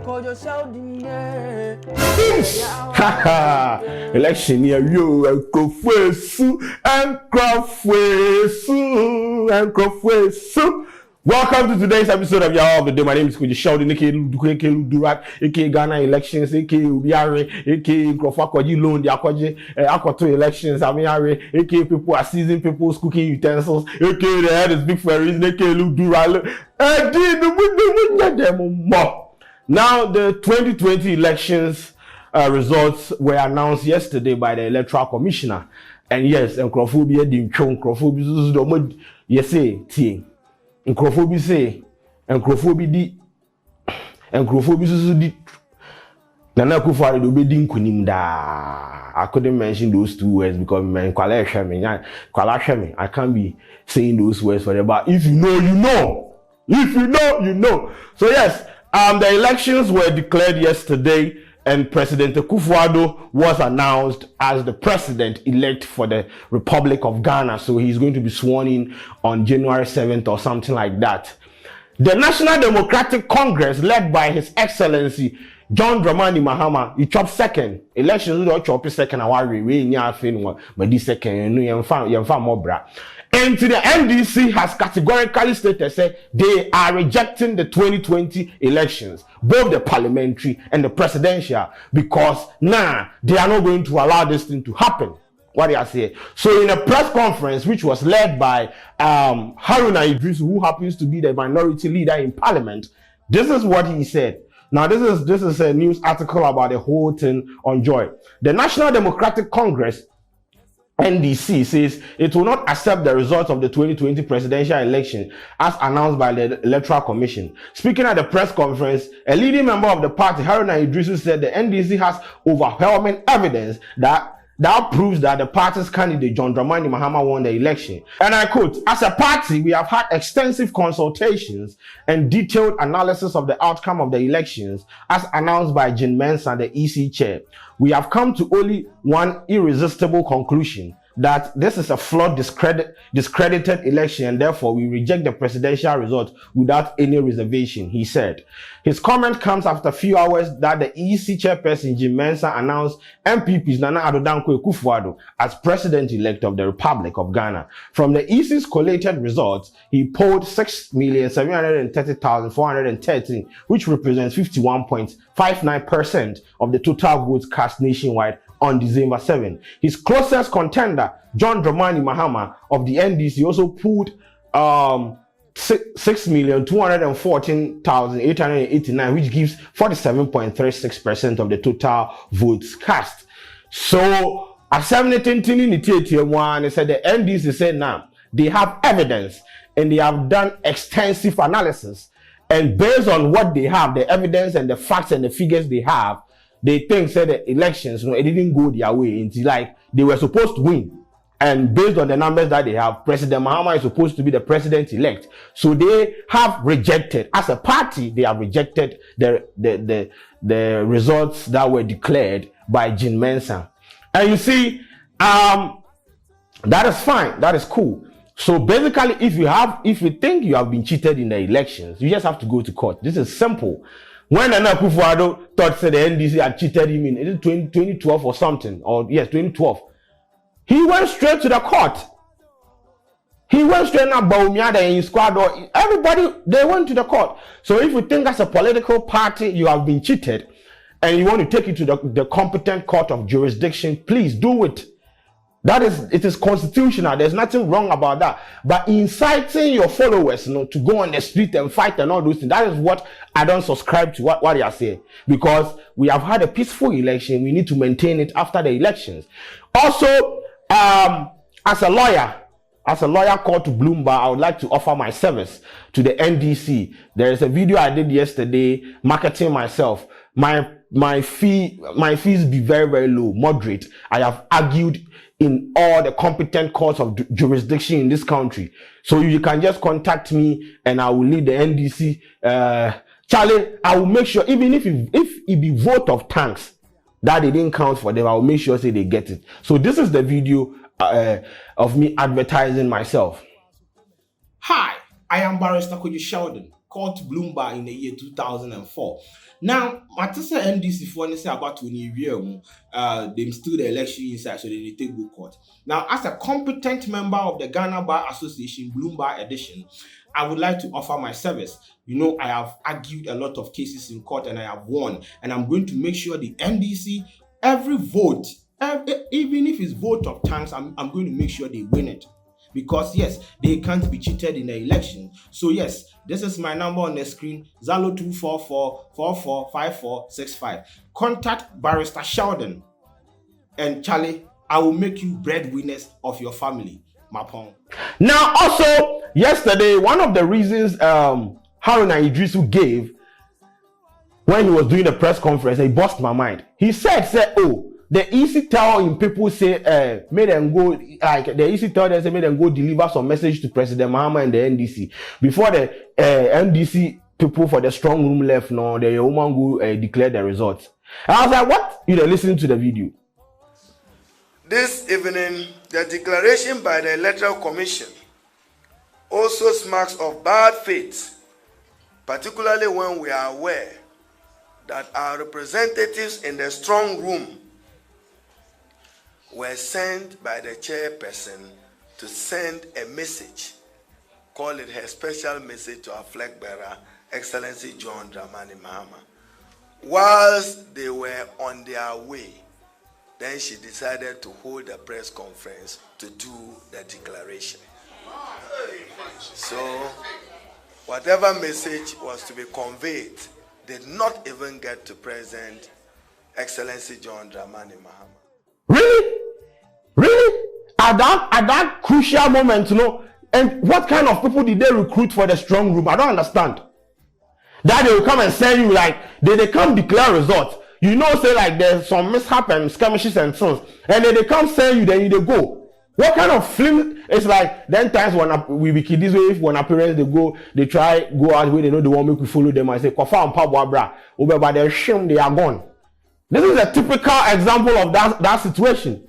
Sheldon, election here, you and Kwadwo. Welcome to today's episode of Yawaoftheday. My name is Sheldon, aka Durak, aka Ghana elections, aka Ubiare, aka Kwadwo loan, the Akwato elections, aka people are seizing people's cooking utensils, aka the head is big for a reason, aka Durak. Now, the 2020 elections results were announced yesterday by the Electoral Commissioner. And yes, Nkrophobia didn't show Nkrophobia, yes, say, Nkrophobia say, Nkrophobia di. Nana Akufo-Addo do be din kunim da. I couldn't mention those two words because I can't be saying those words for them. But if you know, you know. If you know, you know. So yes, the elections were declared yesterday, and President Akufo-Addo was announced as the president-elect for the Republic of Ghana. So he's going to be sworn in on January 7th or something like that. The National Democratic Congress, led by His Excellency John Dramani Mahama, he chopped second. Elections don't chop second. And the NDC has categorically stated say they are rejecting the 2020 elections, both the parliamentary and the presidential, because they are not going to allow this thing to happen. What they are saying. So in a press conference which was led by Haruna Idris, who happens to be the minority leader in parliament, this is what he said. Now this is a news article about the whole thing on Joy. The National Democratic Congress, NDC, says it will not accept the results of the 2020 presidential election as announced by the Electoral Commission. Speaking at the press conference, a leading member of the party, Haruna Idrisu, said the NDC has overwhelming evidence that proves that the party's candidate John Dramani Mahama won the election. And I quote, "As a party, we have had extensive consultations and detailed analysis of the outcome of the elections as announced by Jim Mensah, the EC chair. We have come to only one irresistible conclusion, that this is a flawed, discredited election, and therefore we reject the presidential result without any reservation," he said. His comment comes after a few hours that the EC chairperson Jim Mensah announced MPPs Nana Addo Dankwa Akufo-Addo as president-elect of the Republic of Ghana. From the EC's collated results, he polled 6,730,413, which represents 51.59% of the total votes cast nationwide on December 7. His closest contender, John Dramani Mahama of the NDC, also pulled 6,214,889, which gives 47.36% of the total votes cast. So, as they said the NDC said now they have evidence and they have done extensive analysis, and based on what they have, the evidence and the facts and the figures they have, they think said the elections, it didn't go their way. It's like they were supposed to win. And based on the numbers that they have, President Mahama is supposed to be the president-elect. So they have rejected, as a party, they have rejected the results that were declared by Jim Mensah. And you see, that is fine. That is cool. So basically, if you think you have been cheated in the elections, you just have to go to court. This is simple. When Nana Akufo-Addo thought the NDC had cheated him in 2012 or something, or yes, 2012, he went straight to the court. He went straight to Baumiada and his squad, or everybody, they went to the court. So if you think as a political party you have been cheated and you want to take it to the competent court of jurisdiction, please do it. It is constitutional. There's nothing wrong about that. But inciting your followers, to go on the street and fight and all those things, that is what I don't subscribe to what they are saying. Because we have had a peaceful election, we need to maintain it after the elections. Also, as a lawyer called to Bloomberg, I would like to offer my service to the NDC. There is a video I did yesterday marketing myself. My fees be very, very low, moderate. I have argued in all the competent courts of jurisdiction in this country. So you can just contact me and I will lead the NDC. Charlie, I will make sure, even if it be vote of thanks that they didn't count for them, I will make sure say they get it. So this is the video of me advertising myself. Hi, I am Barrister Sheldon. called Bloomberg in the year 2004. Now, Matisa NDC for say about 20 years, they still the election inside, so they take go court. Now, as a competent member of the Ghana Bar Association Bloomberg edition, I would like to offer my service. You know, I have argued a lot of cases in court and I have won, and I'm going to make sure the NDC, every vote, even if it's vote of thanks, I'm going to make sure they win it. Because yes, they can't be cheated in the election. So yes, this is my number on the screen, 0244445465. Contact Barrister Sheldon. And Charlie, I will make you breadwinners of your family. Mapong. Now also, yesterday, one of the reasons Haruna Idrisu gave when he was doing the press conference, he bust my mind. He said, oh, the easy tell in people say, made them go, like the easy tell them say, made them go deliver some message to President Mahama and the NDC. Before the NDC people for the strong room left, no, the woman go declare the results. And I was like, what? You know, listen to the video. This evening, the declaration by the Electoral Commission also smacks of bad faith, particularly when we are aware that our representatives in the strong room were sent by the chairperson to send a message, call it her special message to our flag bearer, Excellency John Dramani Mahama. Whilst they were on their way, then she decided to hold a press conference to do the declaration. So, whatever message was to be conveyed did not even get to President Excellency John Dramani Mahama. Really? Really? At that crucial moment, you know, and what kind of people did they recruit for the strong room? I don't understand. That they will come and send you, like, they come declare results. You know, say like there's some mishap and skirmishes and things, and then they come send you, then you they go. What kind of film? It's like then times when we be this way, when our parents they go, they try go out where they know they want me to follow them. I say, Kofa and Pabwa bra, over by their shame they are gone. This is a typical example of that situation.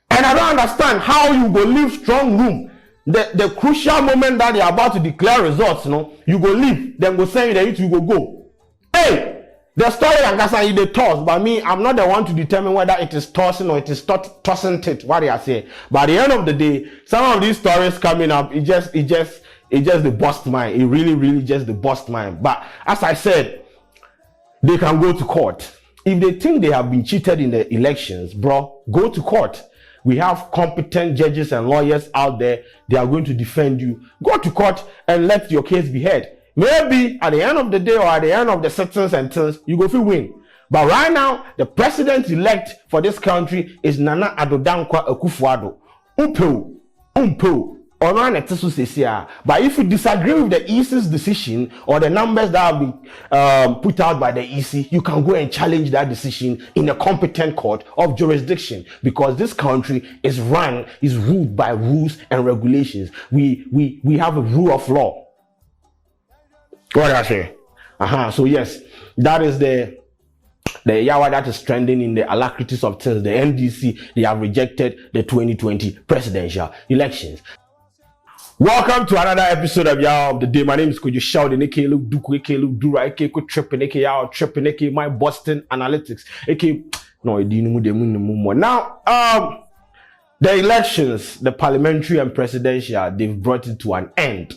And I don't understand how you go leave strong room. The crucial moment that they are about to declare results, you know, you go leave, then go send you, then you go. Hey! The story like that's how they toss, but me, I'm not the one to determine whether it is tossing or it is tossing it, what they are saying. But at the end of the day, some of these stories coming up, it just the bust mind. It really just the bust mind. But as I said, they can go to court. If they think they have been cheated in the elections, bro, go to court. We have competent judges and lawyers out there. They are going to defend you. Go to court and let your case be heard. Maybe at the end of the day or at the end of the sentence and things, you go to win. But right now, the president-elect for this country is Nana Addo Dankwa Akufo-Addo. But if you disagree with the EC's decision or the numbers that have been put out by the EC, you can go and challenge that decision in a competent court of jurisdiction, because this country is ruled by rules and regulations. We have a rule of law. What I say? So yes, that is the Yawa that is trending in the alacrities of things. The NDC, they have rejected the 2020 presidential elections. Welcome to another episode of Yawa of the Day. My name is Kwadwo Sheldon, aka Luke Duku, aka Luke Dura, aka Tripping, aka Yawa Tripping, aka My Boston Analytics, aka Now, the elections, the parliamentary and presidential, they've brought it to an end.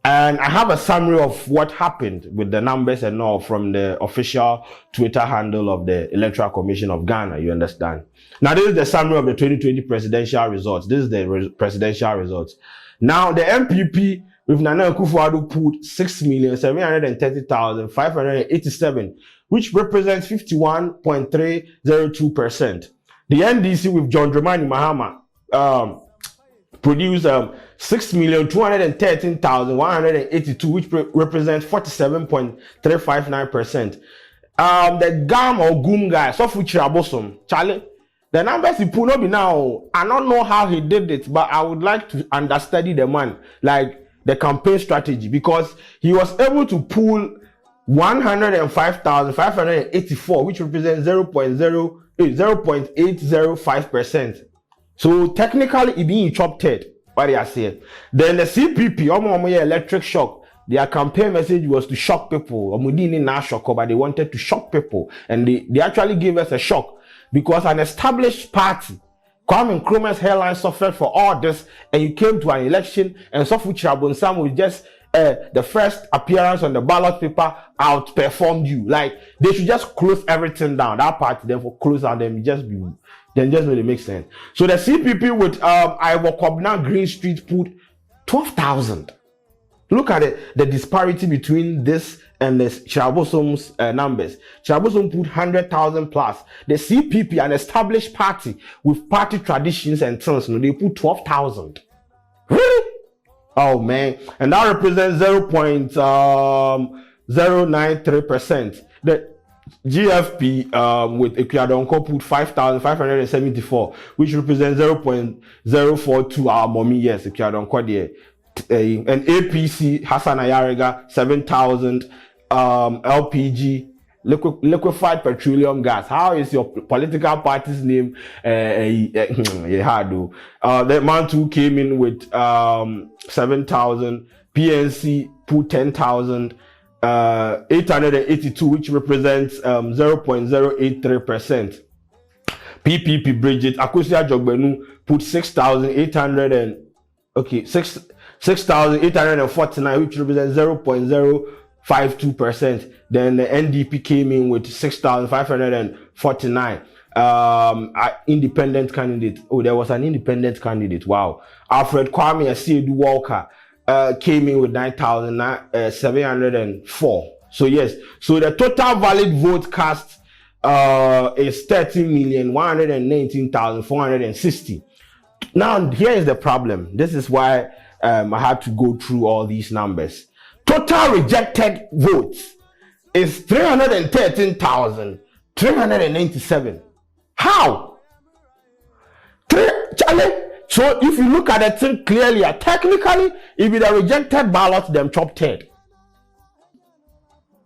And I have a summary of what happened with the numbers and all from the official Twitter handle of the Electoral Commission of Ghana, you understand? Now, this is the summary of the 2020 presidential results. This is the presidential results. Now, the MPP with Nana Akufo-Addo pulled 6,730,587, which represents 51.302%. The NDC with John Dramani Mahama produced 6,213,182, which represents 47.359%. The GAM or GUM guy, Charlie, the numbers he put up now, I don't know how he did it, but I would like to understudy the man, like the campaign strategy, because he was able to pull 105,584, which represents 0.805%. So technically, it being chopped head, what they are saying. Then the CPP, electric shock, their campaign message was to shock people. Omudini na shock, but they wanted to shock people. And they actually gave us a shock because an established party, Kwame Nkrumah's hairline suffered for all this, and you came to an election and Sofu Chirabonsam was just the first appearance on the ballot paper outperformed you. Like, they should just close everything down. That party, therefore, close down, then just really make sense. So the CPP with Iwokobna Green Street put 12,000. Look at it, the disparity between this and the Chirabosom's numbers. Chirabosom put 100,000 plus. The CPP, an established party with party traditions and things, they put 12,000. Really? Oh man, and that represents 0.093%. The GFP with Ekuyadonko put 5,574, which represents 0.042 our mommy yes Ekuyadonko there. And APC Hassan Ayariga 7,000. LPG liquefied petroleum gas. How is your political party's name? The man too came in with 7,000. PNC put 10,000. 882, which represents 0.083%. PPP Bridget Akosia Jogbenu put 6,849, which represents 0.052%. Then the NDP came in with 6,549. Independent candidate. Oh, there was an independent candidate. Wow. Alfred Kwame Asiedu Walker came in with 9,704. So yes. So the total valid vote cast is 13,119,460. Now here is the problem. This is why I had to go through all these numbers. Total rejected votes is 313,397. How? Charlie. So if you look at the thing clearly, technically, if it are rejected ballot, them chop 10.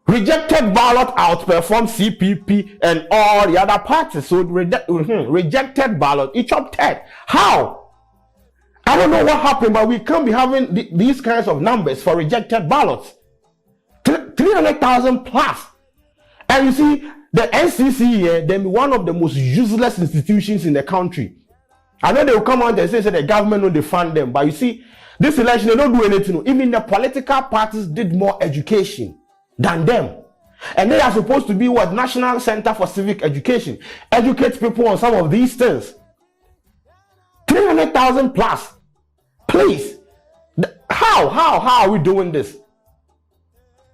Rejected ballot outperforms CPP and all the other parties. So rejected ballot, it chop 10. How? I don't know what happened, but we can't be having these kinds of numbers for rejected ballots. 300,000 plus. And you see, the NCC here, they're one of the most useless institutions in the country. I know they will come out and say the government will defund them, but you see, this election, they don't do anything. Even the political parties did more education than them. And they are supposed to be what? National Center for Civic Education. Educate people on some of these things. 300,000 plus. Please. How are we doing this?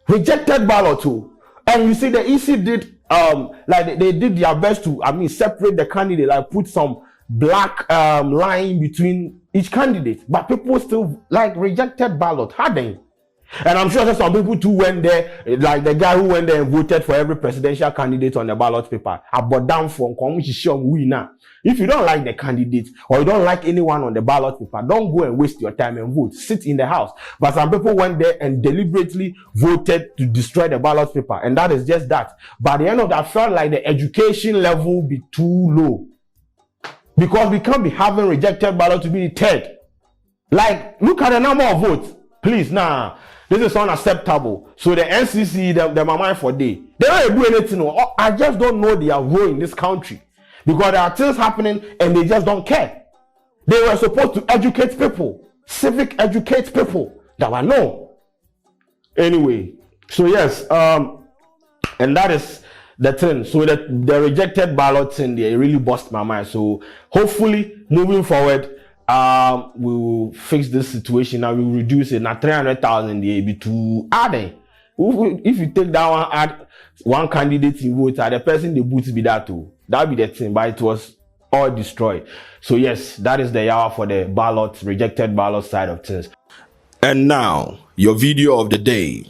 Rejected ballot too. And you see the EC did like they did their best to separate the candidate, like put some black line between each candidate, but people still like rejected ballot. How they? And I'm sure that some people too went there, like the guy who went there and voted for every presidential candidate on the ballot paper. About down from winner. If you don't like the candidate or you don't like anyone on the ballot paper, don't go and waste your time and vote. Sit in the house. But some people went there and deliberately voted to destroy the ballot paper, and that is just that. By the end of that, I felt like the education level will be too low. Because we can't be having rejected ballot to be the third. Like, look at the number of votes. Please, nah. This is unacceptable. So the NCC, the Mahama for day, they don't do anything. I just don't know their role in this country. Because there are things happening and they just don't care. They were supposed to educate people. Civic educate people. That were no. Anyway. So yes, and that is the thing. So that the rejected ballots in there really bust my mind. So hopefully moving forward, we will fix this situation and we will reduce it. Now 300,000 the to add. If you take that one, add one candidate in vote, the person the boots be that too. That be the thing, but it was all destroyed. So yes, that is the Yawa for the ballot, rejected ballot side of things. And now, your video of the day.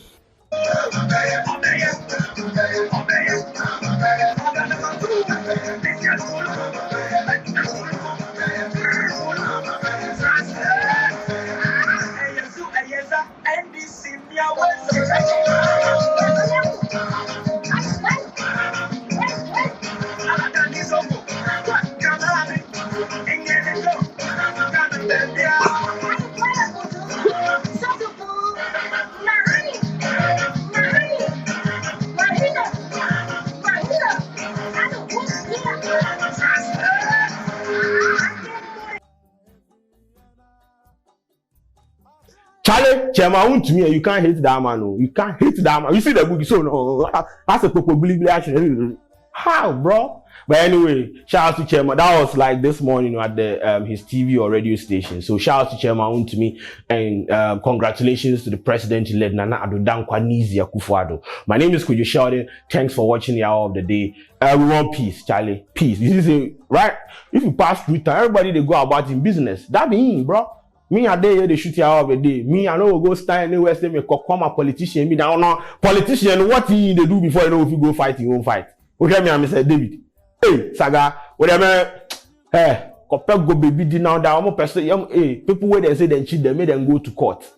Chairman, to me, you can't hate that man. No. You can't hate that man. You see the book, so no, that's a probability action. How, bro? But anyway, shout out to Chairman. That was like this morning at the his TV or radio station. So shout out to Chairman to me, and congratulations to the president-elect Nana Addo Dankwa Akufo-Addo. My name is Sheldon. Thanks for watching the Hour of the Day. We want peace, Charlie. Peace. This is right. If you pass through time, everybody they go about in business. That mean, bro. Me a day they shoot the Hour of the Day. Me I know go stand anywhere. Say me come a politician. Me down now. Politician, what they do before you know if you go fight, you won't fight. Okay, me and Mr. David. Hey, Saga, whatever. Hey, compare go baby now that almost person. Hey, people where they say they cheat, they make them go to court.